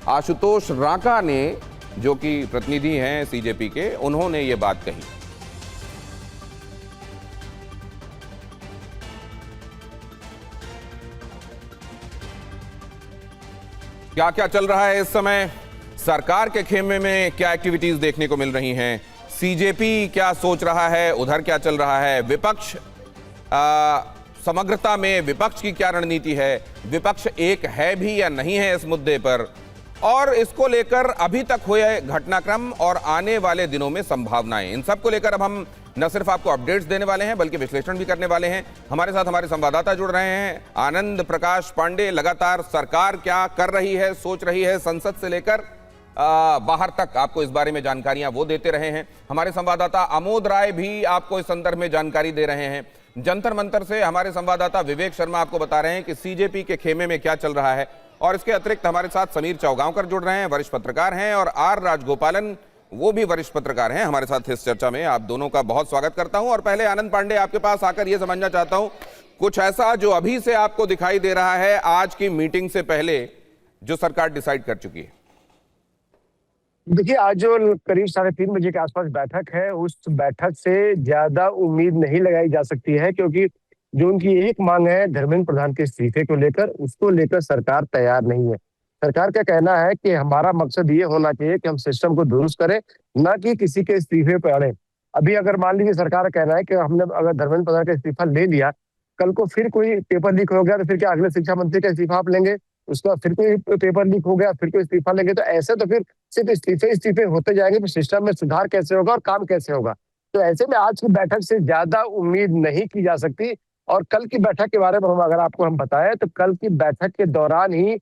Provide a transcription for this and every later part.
आशुतोष रांका ने, जो कि प्रतिनिधि हैं सीजेपी के, उन्होंने ये बात कही। क्या क्या चल रहा है इस समय, सरकार के खेमे में क्या एक्टिविटीज देखने को मिल रही हैं, सीजेपी क्या सोच रहा है, उधर क्या चल रहा है, विपक्ष समग्रता में विपक्ष की क्या रणनीति है, विपक्ष एक है भी या नहीं है इस मुद्दे पर, और इसको लेकर अभी तक हुए घटनाक्रम और आने वाले दिनों में संभावनाएं, इन सब को लेकर अब हम न सिर्फ आपको अपडेट्स देने वाले हैं बल्कि विश्लेषण भी करने वाले हैं। हमारे साथ हमारे संवाददाता जुड़ रहे हैं, आनंद प्रकाश पांडे लगातार सरकार क्या कर रही है, सोच रही है, संसद से लेकर बाहर तक आपको इस बारे में जानकारियां वो देते रहे हैं। हमारे संवाददाता अमोद राय भी आपको इस संदर्भ में जानकारी दे रहे हैं। जंतर मंतर से हमारे संवाददाता विवेक शर्मा आपको बता रहे हैं कि सीजेपी के खेमे में क्या चल रहा है। और इसके अतिरिक्त हमारे साथ समीर चौगांवकर जुड़ रहे हैं, वरिष्ठ पत्रकार हैं, और आर राजगोपालन, वो भी वरिष्ठ पत्रकार हैं, हमारे साथ इस चर्चा में। आप दोनों का बहुत स्वागत करता हूं। और पहले आनंद पांडे, आपके पास आकर यह समझना चाहता हूं, कुछ ऐसा जो अभी से आपको दिखाई दे रहा है आज की मीटिंग से पहले जो सरकार डिसाइड कर चुकी है। देखिए, आज जो करीब 3:30 बजे के आसपास बैठक है, उस बैठक से ज्यादा उम्मीद नहीं लगाई जा सकती है, क्योंकि जो उनकी एक मांग है धर्मेंद्र प्रधान के इस्तीफे को लेकर, उसको लेकर सरकार तैयार नहीं है। सरकार का कहना है कि हमारा मकसद ये होना चाहिए कि हम सिस्टम को दुरुस्त करें, ना कि किसी के इस्तीफे पर अड़े। अभी अगर मान लीजिए सरकार का कहना है कि हमने अगर धर्मेंद्र प्रधान का इस्तीफा ले लिया, कल को फिर कोई पेपर लीक हो गया तो फिर क्या अगले शिक्षा मंत्री का इस्तीफा आप लेंगे, उसका फिर कोई पेपर लीक हो गया फिर कोई इस्तीफा लेंगे, तो ऐसे तो फिर सिर्फ इस्तीफे होते जाएंगे, फिर सिस्टम में सुधार कैसे होगा और काम कैसे होगा। तो ऐसे में आज की बैठक से ज्यादा उम्मीद नहीं की जा सकती। और कल की बैठक के बारे में अगर आपको हम बताएं, तो कल की बैठक के दौरान ही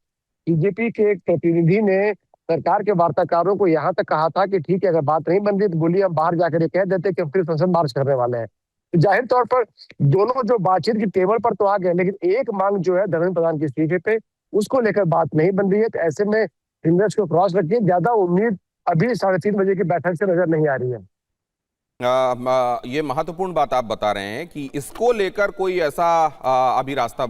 बीजेपी के एक प्रतिनिधि ने सरकार के वार्ताकारों को यहाँ तक कहा था कि ठीक है, अगर बात नहीं बन रही तो बोलिए, हम बाहर जाकर ये कह देते कि हम फिर संसद मार्च करने वाले हैं। तो जाहिर तौर पर दोनों जो बातचीत की टेबल पर तो आ गए, लेकिन एक मांग जो है धर्मेंद्र प्रधान के इस्तीफे पे, उसको लेकर बात नहीं बन रही है। तो ऐसे में फिंगर्स को क्रॉस रखिए, ज्यादा उम्मीद अभी 3:30 बजे की बैठक से नजर नहीं आ रही है। ये महत्वपूर्ण बात आप बता रहे हैं कि इसको लेकर कोई ऐसा अभी रास्ता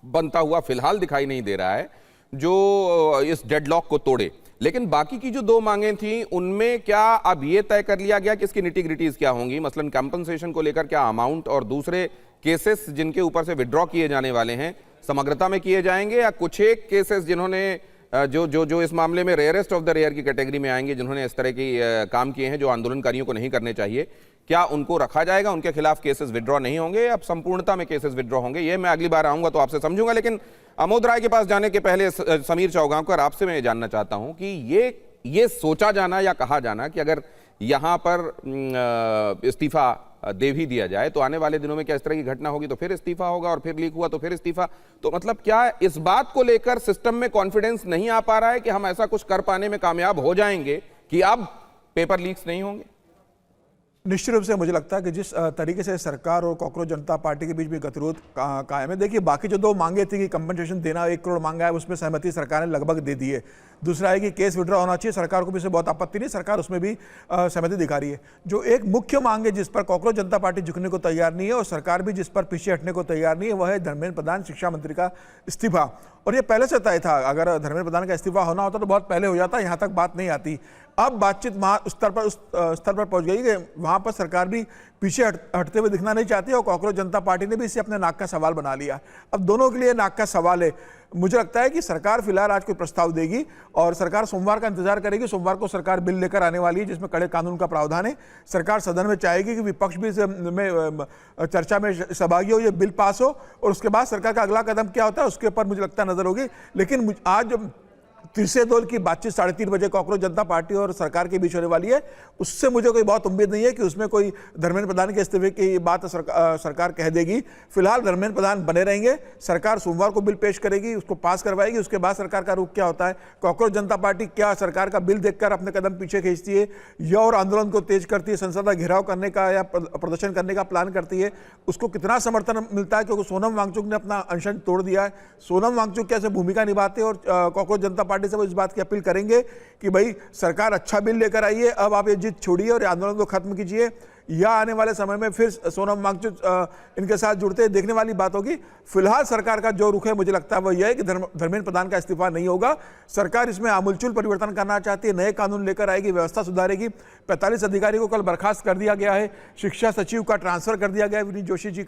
बनता हुआ फिलहाल दिखाई नहीं दे रहा है जो इस डेडलॉक को तोड़े। लेकिन बाकी की जो दो मांगें थी, उनमें क्या अब ये तय कर लिया गया कि इसकी निटी-ग्रिटीज क्या होंगी? मसलन कंपनसेशन को लेकर क्या अमाउंट और दूसरे केसेस जिनके ऊपर से विड्रॉ किए जाने वाले हैं समग्रता में किए जाएंगे, या कुछ एक केसेस जिन्होंने जो इस मामले में रेयरेस्ट ऑफ द रेयर की कैटेगरी में आएंगे, जिन्होंने इस तरह की काम किए हैं जो आंदोलनकारियों को नहीं करने चाहिए, क्या उनको रखा जाएगा? उनके खिलाफ केसेस विड्रॉ नहीं होंगे, अब संपूर्णता में केसेस विड्रॉ होंगे? ये मैं अगली बार आऊंगा तो आपसे समझूंगा। लेकिन अमोद राय के पास जाने के पहले समीर चौगांवकर, आपसे मैं जानना चाहता हूं कि ये सोचा जाना या कहा जाना कि अगर यहां पर इस्तीफा दे भी दिया जाए तो आने वाले दिनों में क्या इस तरह की घटना होगी तो फिर इस्तीफा होगा, और फिर लीक हुआ तो फिर इस्तीफा, तो मतलब क्या इस बात को लेकर सिस्टम में कॉन्फिडेंस नहीं आ पा रहा है कि हम ऐसा कुछ कर पाने में कामयाब हो जाएंगे कि अब पेपर लीक्स नहीं होंगे? निश्चित रूप से मुझे लगता है कि जिस तरीके से सरकार और कॉकरोच जनता पार्टी के बीच में गतिरोध कायम है, देखिए बाकी जो दो मांगे थी कि कंपनसेशन देना 1 करोड़ मांगा है, उसमें सहमति सरकार ने लगभग दे दी है। दूसरा है कि केस विड्रॉ होना चाहिए, सरकार को भी इससे बहुत आपत्ति नहीं, सरकार उसमें भी सहमति दिखा रही है। जो एक मुख्य मांग है जिस पर कॉकरोच जनता पार्टी झुकने को तैयार नहीं है और सरकार भी जिस पर पीछे हटने को तैयार नहीं है, वह है धर्मेंद्र प्रधान शिक्षा मंत्री का इस्तीफा। और ये पहले से तय था, अगर धर्मेंद्र प्रधान का इस्तीफा होना होता तो बहुत पहले हो जाता, यहाँ तक बात नहीं आती। अब बातचीत उस स्तर पर पहुंच गई कि वहां पर सरकार भी पीछे हटते हुए दिखना नहीं चाहती और कॉकरोच जनता पार्टी ने भी इसे अपने नाक का सवाल बना लिया। अब दोनों के लिए नाक का सवाल है। मुझे लगता है कि सरकार फिलहाल आज कोई प्रस्ताव देगी और सरकार सोमवार का इंतजार करेगी। सोमवार को सरकार बिल लेकर आने वाली है जिसमें कड़े कानून का प्रावधान है। सरकार सदन में चाहेगी कि विपक्ष भी चर्चा में सहभागी हो, ये बिल पास हो, और उसके बाद सरकार का अगला कदम क्या होता है उसके ऊपर मुझे लगता है नजर होगी। लेकिन आज तीसरे दौर की बातचीत 3:30 बजे कॉकरोच जनता पार्टी और सरकार के बीच होने वाली है, उससे मुझे कोई बहुत उम्मीद नहीं है कि उसमें कोई धर्मेंद्र प्रधान के इस्तीफे की बात सरकार कह देगी। फिलहाल धर्मेंद्र प्रधान बने रहेंगे, सरकार सोमवार को बिल पेश करेगी, उसको पास करवाएगी, उसके बाद सरकार का रुख क्या होता है। कॉकरोच जनता पार्टी क्या सरकार का बिल देखकर अपने कदम पीछे खींचती है या और आंदोलन को तेज करती है, संसद का घेराव करने का या प्रदर्शन करने का प्लान करती है, उसको कितना समर्थन मिलता है, क्योंकि सोनम वांगचुक ने अपना अनशन तोड़ दिया है। सोनम वांगचुक कैसे भूमिका निभाते हैं और कॉकरोच जनता पार्टी से वो इस बात की अपील करेंगे कि भाई सरकार अच्छा बिल लेकर आई है, अब आप ये जिद छोड़िए और आंदोलन को खत्म कीजिए। या आने वाले समय में फिर सोनम वांगचुक इनके साथ जुड़ते हैं, देखने वाली बात होगी। फिलहाल सरकार का जो रुख है मुझे लगता है वो यह है कि धर्मेंद्र प्रधान का इस्तीफा नहीं होगा। सरकार इसमें आमूलचूल परिवर्तन करना चाहती है, नए कानून लेकर आएगी, व्यवस्था सुधारेगी। 45 अधिकारी को कल बर्खास्त कर दिया गया है, शिक्षा सचिव का ट्रांसफर कर दिया गया है विनीत जोशी जी का।